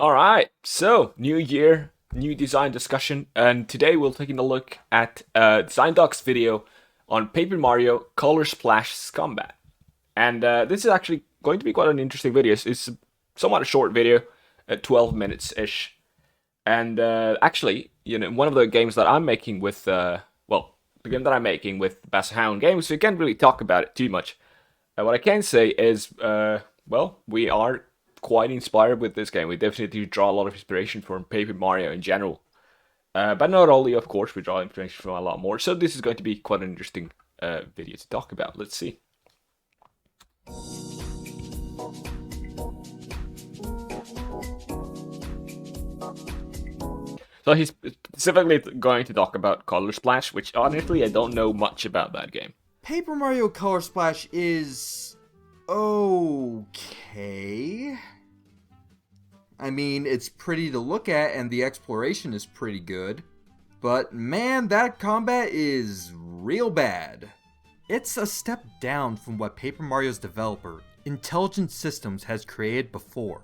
All right, so new year, new design discussion, and today we're taking a look at Design Doc's video on Paper Mario Color Splash Combat. And this is actually going to be quite an interesting video. It's somewhat a short video, 12 minutes ish. And actually, one of the games that I'm making with, the game that I'm making with Bass Hound Games, so you can't really talk about it too much. What I can say is, we are quite inspired with this game. We definitely draw a lot of inspiration from Paper Mario in general. But not only, of course, we draw inspiration from a lot more. So this is going to be quite an interesting video to talk about. Let's see. So he's specifically going to talk about Color Splash, which honestly I don't know much about that game. Paper Mario Color Splash is okay. I mean, it's pretty to look at and the exploration is pretty good. But man, that combat is real bad. It's a step down from what Paper Mario's developer, Intelligent Systems, has created before.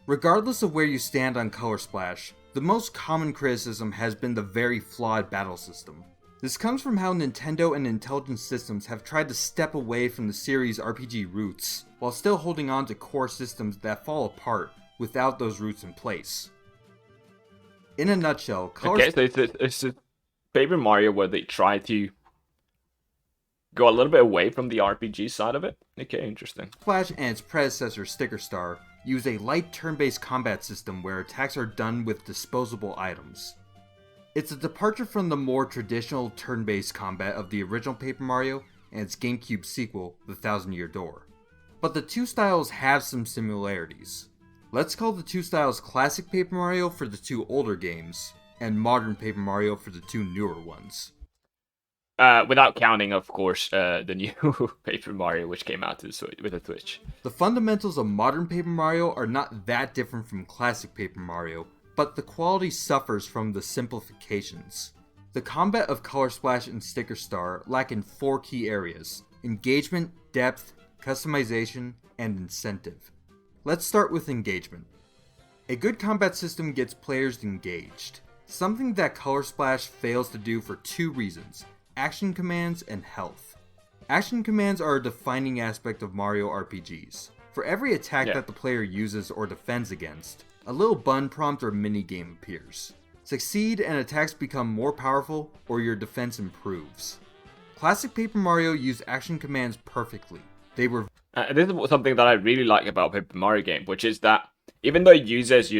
Regardless of where you stand on Color Splash, the most common criticism has been the very flawed battle system. This comes from how Nintendo and Intelligent Systems have tried to step away from the series' RPG roots, while still holding on to core systems that fall apart without those roots in place. In a nutshell, Okay, so it's a Paper Mario where they try to go a little bit away from the RPG side of it. Okay, interesting. Splash and its predecessor, Sticker Star, use a light turn-based combat system where attacks are done with disposable items. It's a departure from the more traditional turn-based combat of the original Paper Mario and its GameCube sequel, The Thousand Year Door. But the two styles have some similarities. Let's call the two styles Classic Paper Mario for the two older games, and Modern Paper Mario for the two newer ones. Without counting, of course, the new Paper Mario, which came out to the Switch, with the Switch. The fundamentals of Modern Paper Mario are not that different from Classic Paper Mario, but the quality suffers from the simplifications. The combat of Color Splash and Sticker Star lack in four key areas: engagement, depth, customization, and incentive. Let's start with engagement. A good combat system gets players engaged, something that Color Splash fails to do for two reasons: action commands and health. Action commands are a defining aspect of Mario RPGs. For every attack that the player uses or defends against, a little button prompt or minigame appears. Succeed and attacks become more powerful, or your defense improves. Classic Paper Mario used action commands perfectly. They were This is something that I really like about Paper Mario game, which is that even though it uses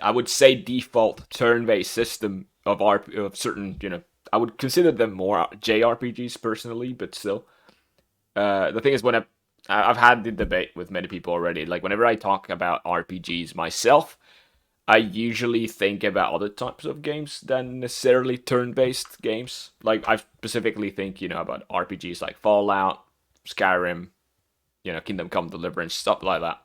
I would say default turn-based system of certain, I would consider them more JRPGs personally, but still. The thing is, I've had the debate with many people already. Like, whenever I talk about RPGs myself, I usually think about other types of games than necessarily turn-based games. Like, I specifically think, about RPGs like Fallout, Skyrim, Kingdom Come Deliverance, stuff like that.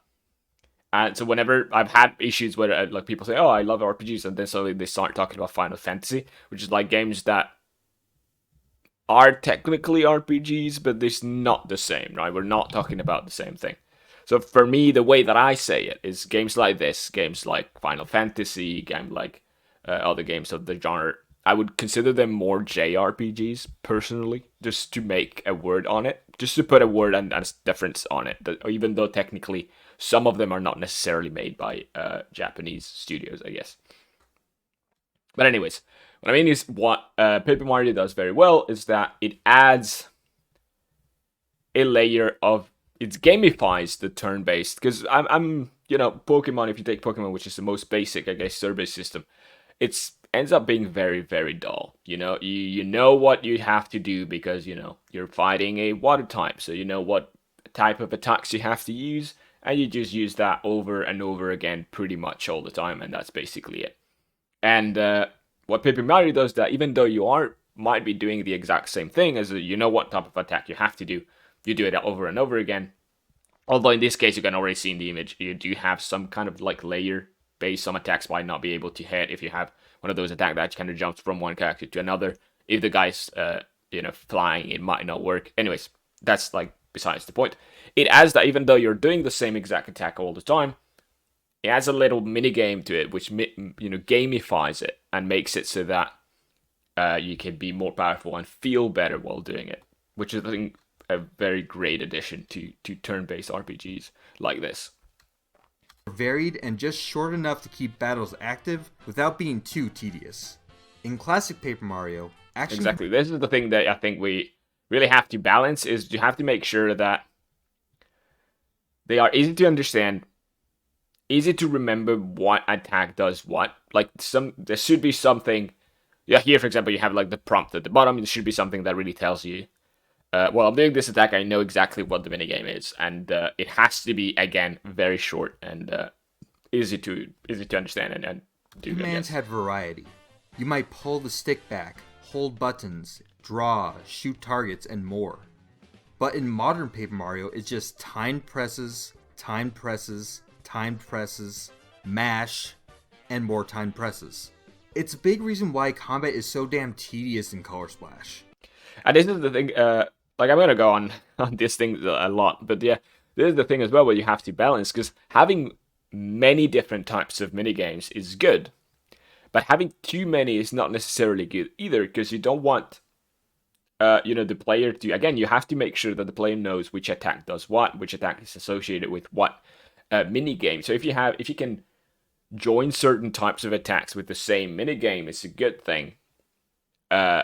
And so whenever I've had issues where like people say, "Oh, I love RPGs," and then suddenly they start talking about Final Fantasy, which is like games that are technically RPGs, but it's not the same, right? We're not talking about the same thing. So for me, the way that I say it is games like this, games like Final Fantasy, games like other games of the genre, I would consider them more JRPGs personally, just to make a word on it, just to put a word and a difference on it. Even though technically some of them are not necessarily made by Japanese studios, I guess. But anyways, what I mean is what Paper Mario does very well is that it adds a layer of it gamifies the turn-based, because I'm Pokemon. If you take Pokemon, which is the most basic, I guess, turn-based system, it's ends up being very, very dull. You know what you have to do because you're fighting a water type, so you know what type of attacks you have to use, and you just use that over and over again pretty much all the time, and that's basically it. And what Paper Mario does, that even though might be doing the exact same thing, as you know what type of attack you have to do, you do it over and over again. Although in this case, you can already see in the image, you do have some kind of like layer base. Some attacks might not be able to hit if you have one of those attacks that kind of jumps from one character to another. If the guy's flying, it might not work. Anyways, that's like besides the point. It adds that even though you're doing the same exact attack all the time, it adds a little mini game to it, which gamifies it and makes it so that you can be more powerful and feel better while doing it, which is I think a very great addition to turn-based RPGs like this. Varied and just short enough to keep battles active without being too tedious. In classic Paper Mario, action Exactly. This is the thing that I think we really have to balance is you have to make sure that they are easy to understand, easy to remember what attack does what. Like there should be something. Yeah, here for example, you have like the prompt at the bottom. There should be something that really tells you, well, I'm doing this attack. I know exactly what the minigame is, and it has to be again very short and easy to understand and do. commands had variety. You might pull the stick back, hold buttons, draw, shoot targets, and more. But in modern Paper Mario, it's just timed presses, timed presses, timed presses, mash, and more timed presses. It's a big reason why combat is so damn tedious in Color Splash. And this is the thing. Like I'm gonna go on on this thing a lot, but yeah, this is the thing as well where you have to balance because having many different types of minigames is good, but having too many is not necessarily good either because you don't want the player to again you have to make sure that the player knows which attack does what, which attack is associated with what mini game. So if you can join certain types of attacks with the same mini game, it's a good thing.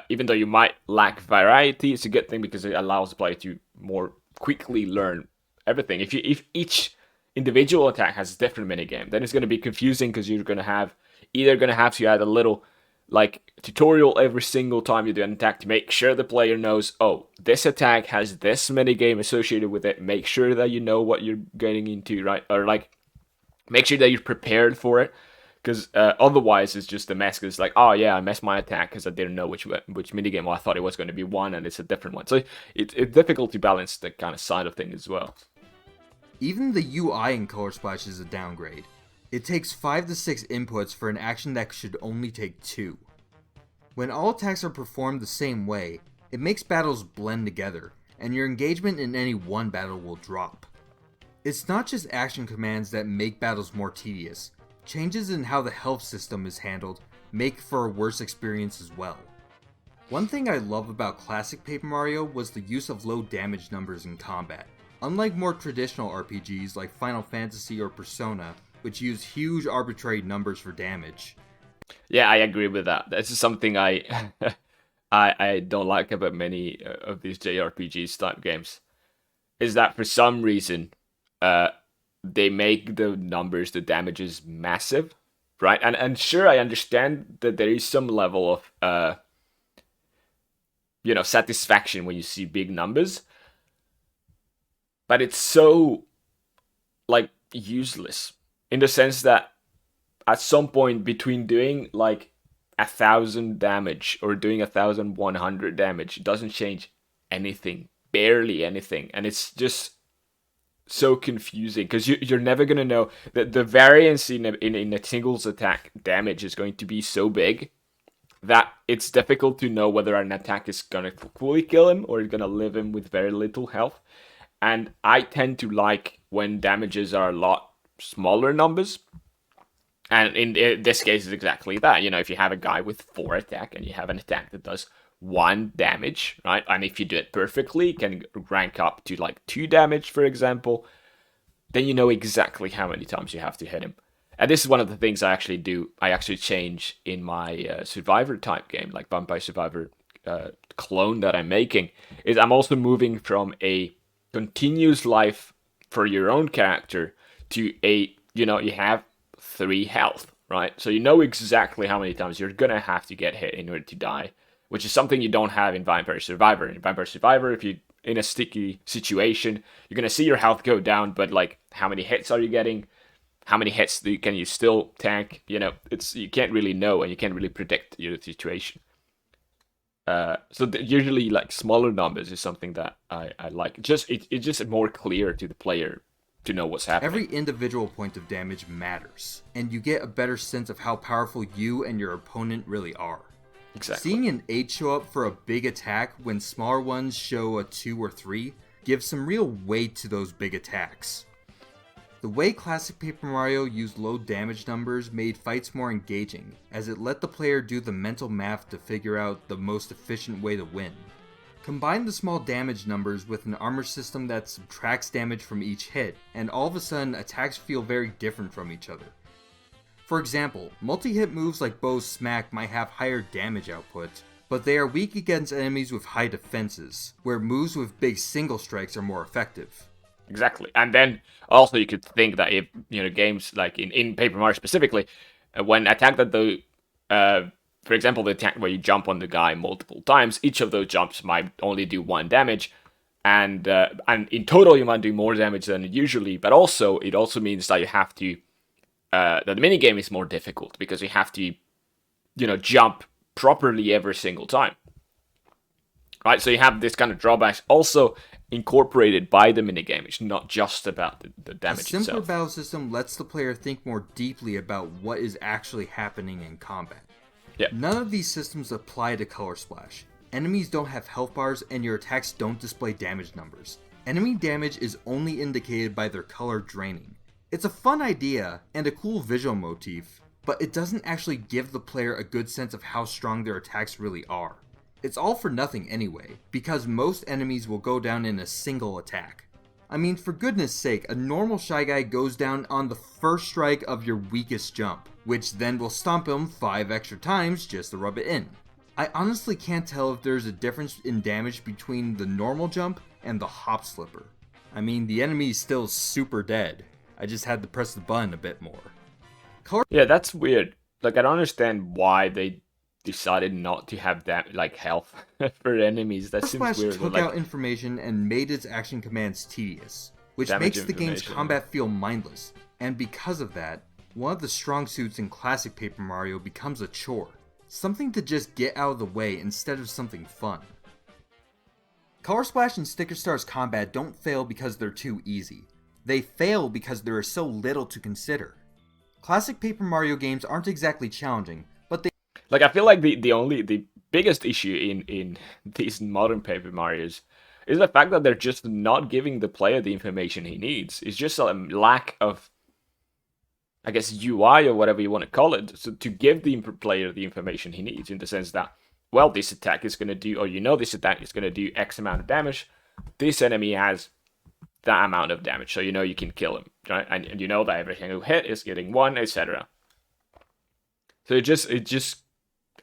Even though you might lack variety, it's a good thing because it allows the player to more quickly learn everything. If each individual attack has a different mini game, then it's going to be confusing because you're going to have to add a little like tutorial every single time you do an attack to make sure the player knows, oh, this attack has this mini game associated with it. Make sure that you know what you're getting into, right? Or like make sure that you're prepared for it. Because otherwise, it's just a mess. Because it's like, oh yeah, I messed my attack because I didn't know which minigame. Well, I thought it was going to be one, and it's a different one. So it's difficult to balance the kind of side of things as well. Even the UI in Color Splash is a downgrade. It takes 5 to 6 inputs for an action that should only take 2. When all attacks are performed the same way, it makes battles blend together, and your engagement in any one battle will drop. It's not just action commands that make battles more tedious. Changes in how the health system is handled make for a worse experience as well. One thing I love about classic Paper Mario was the use of low damage numbers in combat. Unlike more traditional RPGs like Final Fantasy or Persona, which use huge arbitrary numbers for damage. Yeah, I agree with that. This is something I I don't like about many of these JRPGs type games. Is that for some reason, they make the numbers, the damages massive, right? And sure, I understand that there is some level of satisfaction when you see big numbers, but it's so like useless in the sense that at some point between doing like 1,000 damage or doing 1,100 damage, it doesn't change anything, barely anything, and it's just so confusing because you're never gonna know that the variance in a singles attack damage is going to be so big that it's difficult to know whether an attack is gonna fully kill him or is gonna leave him with very little health. And I tend to like when damages are a lot smaller numbers. And in this case, it's exactly that. If you have a guy with 4 attack and you have an attack that does 1 damage, right? And if you do it perfectly, it can rank up to like 2 damage, for example. Then you know exactly how many times you have to hit him. And this is one of the things I actually do. I actually change in my Survivor type game, like Vampire Survivor clone that I'm making, is I'm also moving from a continuous life for your own character to you have 3 health, right? So you know exactly how many times you're gonna have to get hit in order to die, which is something you don't have in Vampire Survivor. In Vampire Survivor, if you're in a sticky situation, you're gonna see your health go down, but like how many hits are you getting? How many hits can you still tank? You can't really know and you can't really predict your situation. Usually like smaller numbers is something that I like. It's just more clear to the player to know what's happening. Every individual point of damage matters, and you get a better sense of how powerful you and your opponent really are. Exactly. Seeing an 8 show up for a big attack when smaller ones show a 2 or 3 gives some real weight to those big attacks. The way classic Paper Mario used low damage numbers made fights more engaging, as it let the player do the mental math to figure out the most efficient way to win. Combine the small damage numbers with an armor system that subtracts damage from each hit, and all of a sudden attacks feel very different from each other. For example, multi-hit moves like Bow's Smack might have higher damage output, but they are weak against enemies with high defenses, where moves with big single strikes are more effective. Exactly. And then also you could think that if, games like in Paper Mario specifically, when attacked at for example, the attack where you jump on the guy multiple times, each of those jumps might only do 1 damage. And in total, you might do more damage than usually, but also it also means that you have to, that the minigame is more difficult because you have to, jump properly every single time. Right, so you have this kind of drawbacks also incorporated by the minigame. It's not just about the damage itself. A simpler itself. battle system lets the player think more deeply about what is actually happening in combat. Yeah. None of these systems apply to Color Splash. Enemies don't have health bars and your attacks don't display damage numbers. Enemy damage is only indicated by their color draining. It's a fun idea and a cool visual motif, but it doesn't actually give the player a good sense of how strong their attacks really are. It's all for nothing anyway, because most enemies will go down in a single attack. I mean, for goodness sake, a normal Shy Guy goes down on the first strike of your weakest jump, which then will stomp him 5 extra times just to rub it in. I honestly can't tell if there's a difference in damage between the normal jump and the hop slipper. I mean, the enemy is still super dead. I just had to press the button a bit more. Yeah, that's weird. Like, I don't understand why they decided not to have that, like, health for enemies. That seems weird. Took out information and made its action commands tedious, which makes the game's combat feel mindless. And because of that, one of the strong suits in classic Paper Mario becomes a chore. Something to just get out of the way instead of something fun. Color Splash and Sticker Star's combat don't fail because they're too easy. They fail because there is so little to consider. Classic Paper Mario games aren't exactly challenging, but they... Like, I feel like the biggest issue in these modern Paper Marios is the fact that they're just not giving the player the information he needs. It's just a lack of, I guess, UI or whatever you want to call it, so to give the player the information he needs, in the sense that, well, this attack is going to do, or this attack is going to do X amount of damage. This enemy has that amount of damage, so you can kill him, right? And you know that every single hit is getting 1, etc. So it just,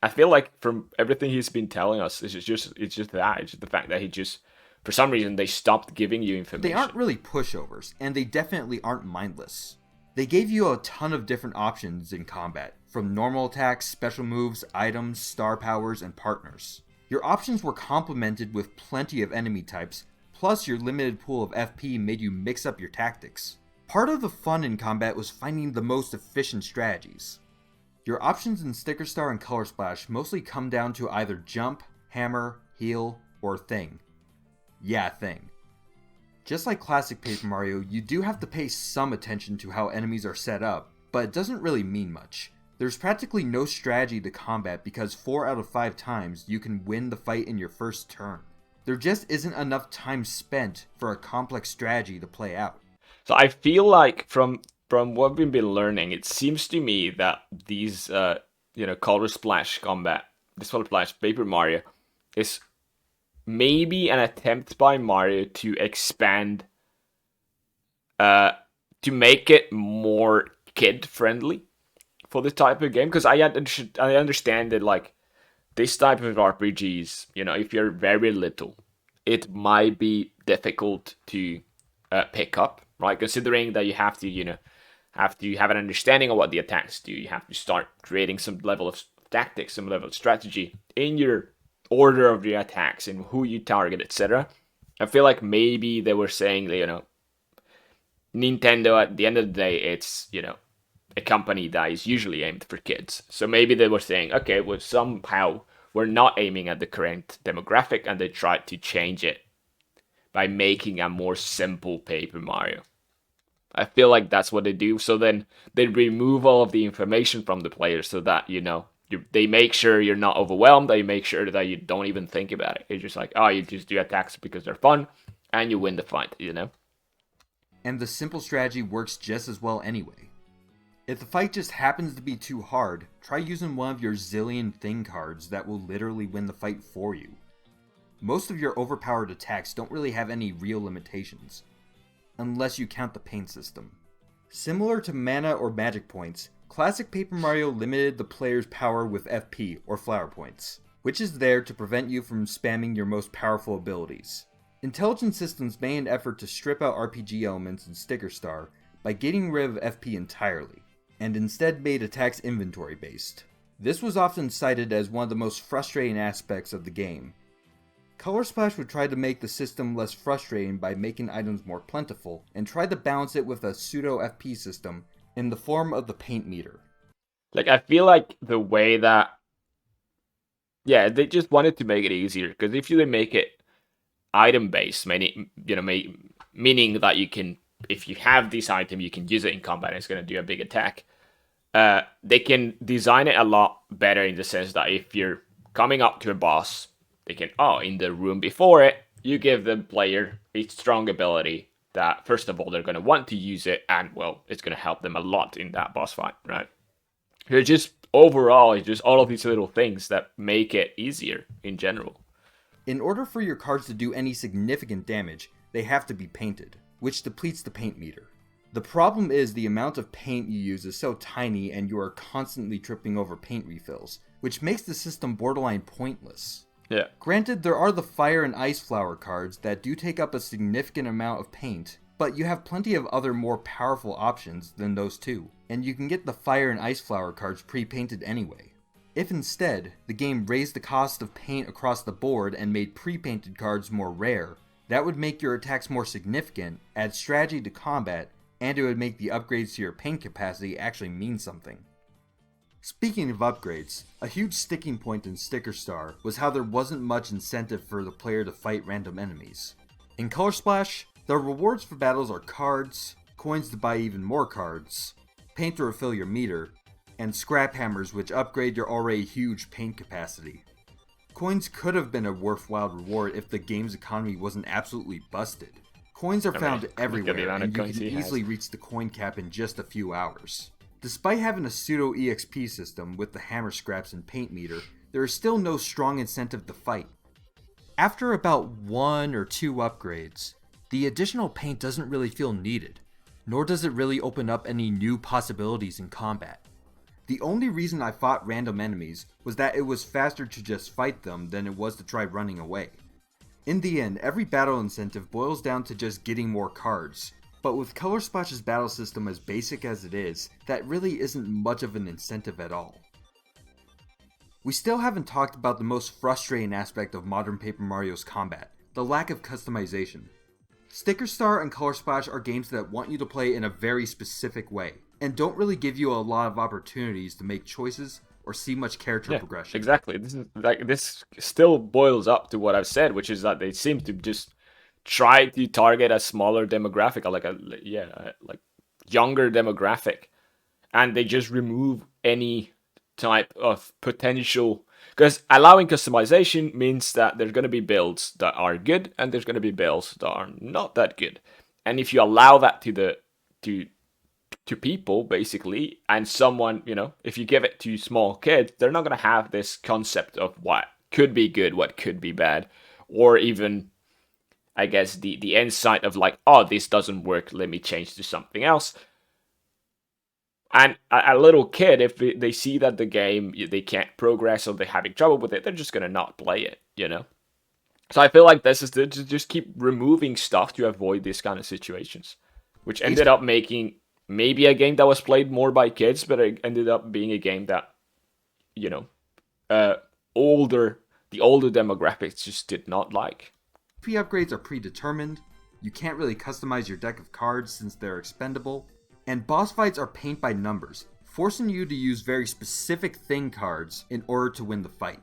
I feel like from everything he's been telling us, it's just the fact that he just, for some reason, they stopped giving you information. They aren't really pushovers, and they definitely aren't mindless. They gave you a ton of different options in combat, from normal attacks, special moves, items, star powers, and partners. Your options were complemented with plenty of enemy types, plus your limited pool of FP made you mix up your tactics. Part of the fun in combat was finding the most efficient strategies. Your options in Sticker Star and Color Splash mostly come down to either jump, hammer, heal, or thing. Yeah, thing. Just like classic Paper Mario, you do have to pay some attention to how enemies are set up, but it doesn't really mean much. There's practically no strategy to combat because 4 out of 5 times you can win the fight in your first turn. There just isn't enough time spent for a complex strategy to play out. So I feel like from what we've been learning, it seems to me that these Color Splash combat, this Color Splash Paper Mario, is maybe an attempt by Mario to expand, to make it more kid friendly for this type of game. Because I understand that, like, this type of RPGs, if you're very little, it might be difficult to pick up, right? Considering that you have to, have an understanding of what the attacks do. You have to start creating some level of tactics, some level of strategy in your order of your attacks and who you target, etc. I feel like maybe they were saying that, Nintendo, at the end of the day, it's, a company that is usually aimed for kids. So maybe they were saying, okay, well, somehow we're not aiming at the current demographic, and they tried to change it by making a more simple Paper Mario. I feel like that's what they do. So then they remove all of the information from the player so that, they make sure you're not overwhelmed. They make sure that you don't even think about it. It's just like, you just do attacks because they're fun, and you win the fight, and the simple strategy works just as well anyway. If the fight just happens to be too hard, try using one of your zillion thing cards that will literally win the fight for you. Most of your overpowered attacks don't really have any real limitations, unless you count the paint system. Similar to mana or magic points, classic Paper Mario limited the player's power with FP or flower points, which is there to prevent you from spamming your most powerful abilities. Intelligent Systems made an effort to strip out RPG elements in Sticker Star by getting rid of FP entirely, and instead made attacks inventory based. This was often cited as one of the most frustrating aspects of the game. Color Splash would try to make the system less frustrating by making items more plentiful, and tried to balance it with a pseudo FP system in the form of the paint meter. Like, I feel like the way that, yeah, they just wanted to make it easier, because if you make it item based, meaning that you can, if you have this item, you can use it in combat and it's going to do a big attack. They can design it a lot better in the sense that if you're coming up to a boss, they can, in the room before it, you give the player a strong ability that, first of all, they're going to want to use it, and, well, it's going to help them a lot in that boss fight, right? It's just, overall, it's just all of these little things that make it easier in general. In order for your cards to do any significant damage, they have to be painted, which depletes the paint meter. The problem is the amount of paint you use is so tiny and you are constantly tripping over paint refills, which makes the system borderline pointless. Yeah. Granted, there are the Fire and Ice Flower cards that do take up a significant amount of paint, but you have plenty of other more powerful options than those two, and you can get the Fire and Ice Flower cards pre-painted anyway. If instead, the game raised the cost of paint across the board and made pre-painted cards more rare, that would make your attacks more significant, add strategy to combat, and it would make the upgrades to your paint capacity actually mean something. Speaking of upgrades, a huge sticking point in Sticker Star was how there wasn't much incentive for the player to fight random enemies. In Color Splash, the rewards for battles are cards, coins to buy even more cards, paint to refill your meter, and scrap hammers which upgrade your already huge paint capacity. Coins could have been a worthwhile reward if the game's economy wasn't absolutely busted. Coins are found everywhere, and you can easily reach the coin cap in just a few hours. Despite having a pseudo EXP system with the hammer scraps and paint meter, there is still no strong incentive to fight. After about 1 or 2 upgrades, the additional paint doesn't really feel needed, nor does it really open up any new possibilities in combat. The only reason I fought random enemies was that it was faster to just fight them than it was to try running away. In the end, every battle incentive boils down to just getting more cards, but with Color Splash's battle system as basic as it is, that really isn't much of an incentive at all. We still haven't talked about the most frustrating aspect of modern Paper Mario's combat, the lack of customization. Sticker Star and Color Splash are games that want you to play in a very specific way, and don't really give you a lot of opportunities to make choices or see much character progression. Exactly. This still boils up to what I've said, which is that they seem to just try to target a smaller demographic, or like younger demographic, and they just remove any type of potential. Because allowing customization means that there's going to be builds that are good, and there's going to be builds that are not that good. And if you allow that to people, basically, and someone, if you give it to small kids, they're not going to have this concept of what could be good, what could be bad, or even, I guess, the insight of like, this doesn't work, let me change to something else. And a little kid, if they see that the game, they can't progress or they're having trouble with it, they're just going to not play it, So I feel like this is to just keep removing stuff to avoid these kind of situations, which ended up making maybe a game that was played more by kids, but it ended up being a game that, the older demographics just did not like. Upgrades are predetermined, you can't really customize your deck of cards since they're expendable, and boss fights are paint by numbers, forcing you to use very specific thing cards in order to win the fight.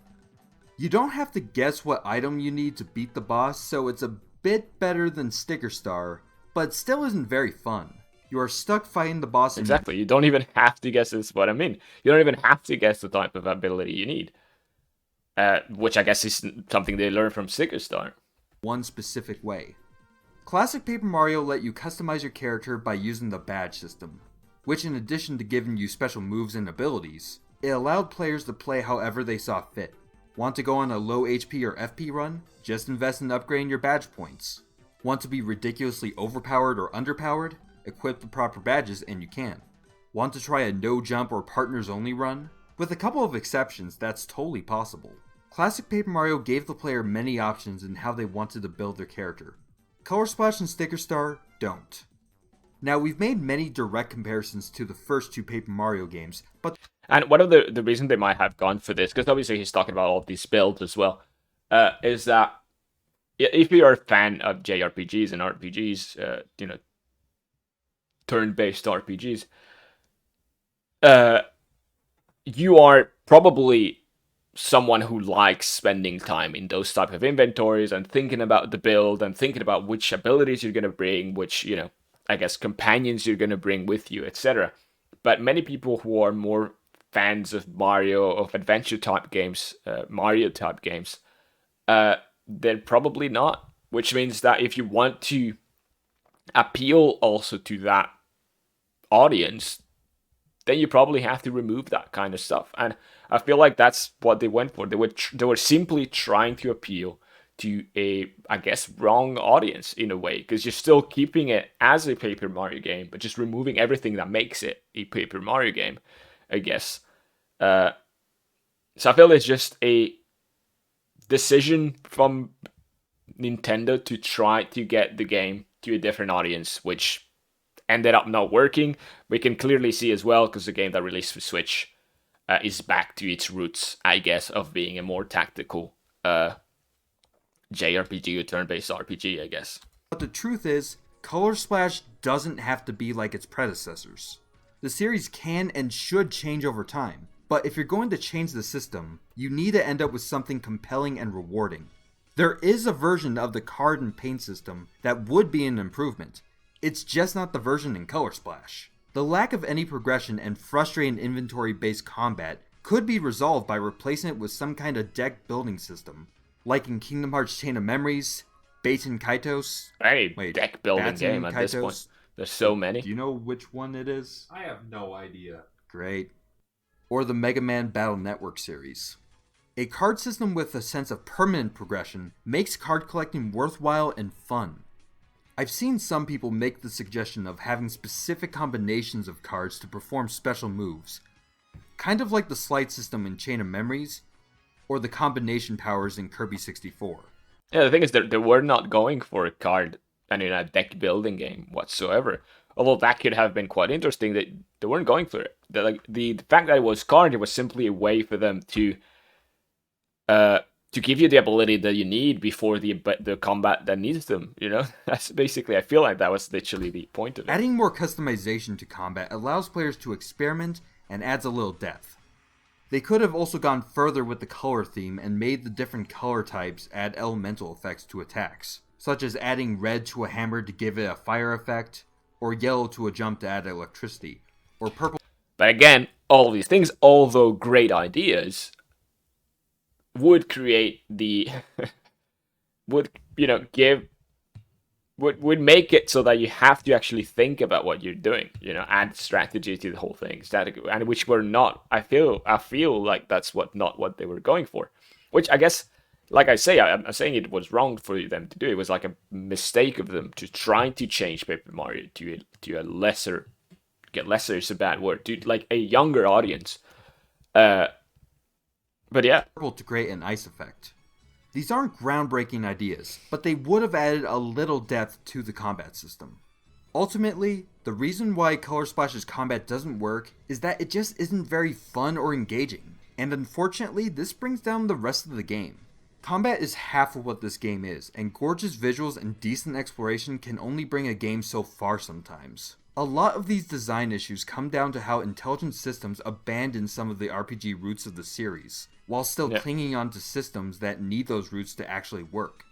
You don't have to guess what item you need to beat the boss, so it's a bit better than Sticker Star, but still isn't very fun. You are stuck fighting the boss. Exactly, you don't even have to guess, is what I mean. You don't even have to guess the type of ability you need. Which I guess is something they learned from Sticker Star. One specific way. Classic Paper Mario let you customize your character by using the badge system, which, in addition to giving you special moves and abilities, it allowed players to play however they saw fit. Want to go on a low HP or FP run? Just invest in upgrading your badge points. Want to be ridiculously overpowered or underpowered? Equip the proper badges and you can. Want to try a no jump or partners only run? With a couple of exceptions, that's totally possible. Classic Paper Mario gave the player many options in how they wanted to build their character. Color Splash and Sticker Star don't. Now, we've made many direct comparisons to the first two Paper Mario games, but... And one of the reasons they might have gone for this, because obviously he's talking about all of these builds as well, is that if you're a fan of JRPGs and RPGs, turn-based RPGs, you are probably someone who likes spending time in those type of inventories and thinking about the build and thinking about which abilities you're going to bring, which, I guess companions you're going to bring with you, etc. But many people who are more fans of Mario, of adventure type games, Mario type games, they're probably not. Which means that if you want to appeal also to that audience, then you probably have to remove that kind of stuff. And I feel like that's what they went for. They were simply trying to appeal to a, I guess, wrong audience in a way, because you're still keeping it as a Paper Mario game, but just removing everything that makes it a Paper Mario game, I guess. So I feel it's just a decision from Nintendo to try to get the game to a different audience, which ended up not working. We can clearly see as well, because the game that released for Switch is back to its roots, I guess, of being a more tactical JRPG or turn-based RPG, I guess. But the truth is, Color Splash doesn't have to be like its predecessors. The series can and should change over time, but if you're going to change the system, you need to end up with something compelling and rewarding. There is a version of the card and paint system that would be an improvement. It's just not the version in Color Splash. The lack of any progression and frustrating inventory-based combat could be resolved by replacing it with some kind of deck building system, like in Kingdom Hearts Chain of Memories, Baten Kaitos. Deck building game at this point. There's so many. Do you know which one it is? I have no idea. Great. Or the Mega Man Battle Network series. A card system with a sense of permanent progression makes card collecting worthwhile and fun. I've seen some people make the suggestion of having specific combinations of cards to perform special moves, kind of like the slide system in Chain of Memories, or the combination powers in Kirby 64. Yeah, the thing is that they were not going for a card and in a deck building game whatsoever. Although that could have been quite interesting, they weren't going for it. The fact that it was card, it was simply a way for them to give you the ability that you need before the combat that needs them, That's basically, I feel like that was literally the point of it. Adding more customization to combat allows players to experiment and adds a little depth. They could have also gone further with the color theme and made the different color types add elemental effects to attacks, such as adding red to a hammer to give it a fire effect, or yellow to a jump to add electricity, or purple. But again, all these things, although great ideas, would create the would make it so that you have to actually think about what you're doing, add strategy to the whole thing, and which were not. I feel like that's not what they were going for, which I guess, like I say, I'm saying it was wrong for them to do. It was like a mistake of them to try to change Paper Mario to a lesser is a bad word, to like a younger audience. But yeah. To create an ice effect. These aren't groundbreaking ideas, but they would have added a little depth to the combat system. Ultimately, the reason why Color Splash's combat doesn't work is that it just isn't very fun or engaging, and unfortunately, this brings down the rest of the game. Combat is half of what this game is, and gorgeous visuals and decent exploration can only bring a game so far sometimes. A lot of these design issues come down to how intelligent systems abandon some of the RPG roots of the series, while still clinging onto systems that need those roots to actually work.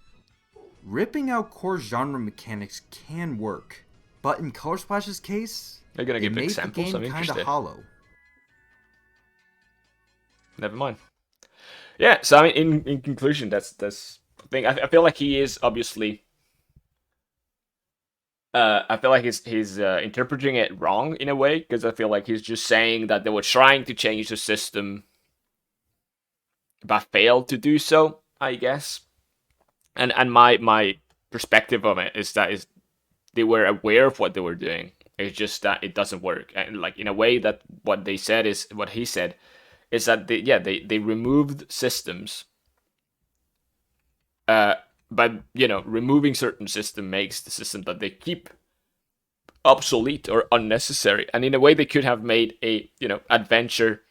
Ripping out core genre mechanics can work, but in Color Splash's case, they're gonna give made examples. the game kind of hollow. Never mind. Yeah, so I mean, in conclusion, that's the thing. I feel like he is obviously I feel like he's interpreting it wrong in a way, because I feel like he's just saying that they were trying to change the system but failed to do so, I guess. And my perspective of it is that is they were aware of what they were doing. It's just that it doesn't work, and like in a way that what they said is what he said is that they removed systems. Uh, but removing certain system makes the system that they keep obsolete or unnecessary. And in a way, they could have made a adventure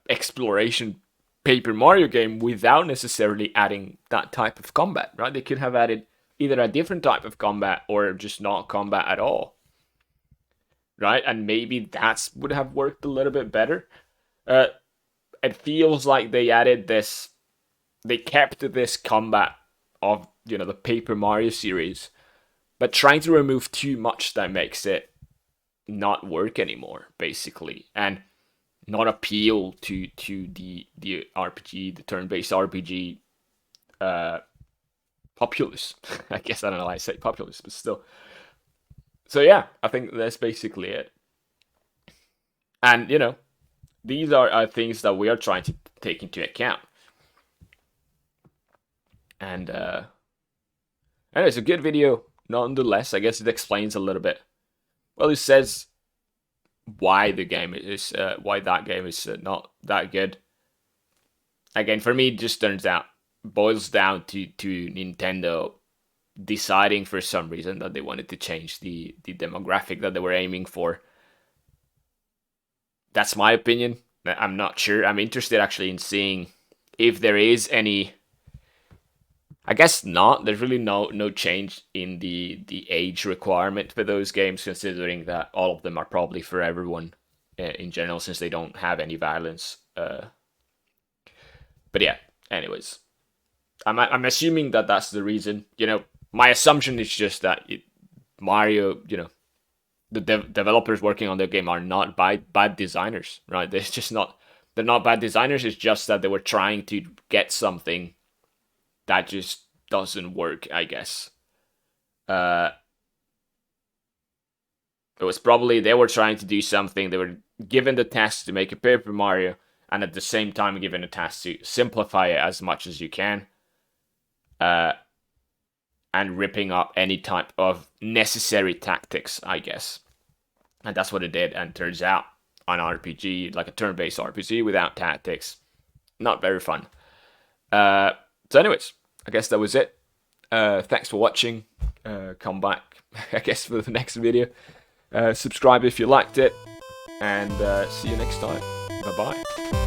exploration Paper Mario game without necessarily adding that type of combat, right? They could have added either a different type of combat or just not combat at all, right? And maybe that would have worked a little bit better. Uh, it feels like they kept this combat of the Paper Mario series, but trying to remove too much that makes it not work anymore, basically, and not appeal to the RPG, the turn-based RPG populace. I guess I don't know why I say populace, but still. So yeah, I think that's basically it. And these are things that we are trying to take into account. And it's a good video nonetheless. I guess it explains a little bit. Well, it says why that game is not that good. Again, for me, it just boils down to Nintendo deciding for some reason that they wanted to change the demographic that they were aiming for. That's my opinion. I'm not sure. I'm interested actually in seeing if there is any. I guess not. There's really no change in the age requirement for those games, considering that all of them are probably for everyone in general, since they don't have any violence. But yeah, anyways, I'm assuming that that's the reason. My assumption is just that Mario, the developers working on the game are not bad designers, right? They're not bad designers. It's just that they were trying to get something that just doesn't work, I guess. It was probably they were trying to do something. They were given the task to make a Paper Mario, and at the same time given a task to simplify it as much as you can, and ripping up any type of necessary tactics, I guess. And that's what it did. And turns out, an RPG, like a turn-based RPG without tactics, not very fun. So anyways, I guess that was it. Thanks for watching. Come back, I guess, for the next video. Subscribe if you liked it, and see you next time. Bye-bye.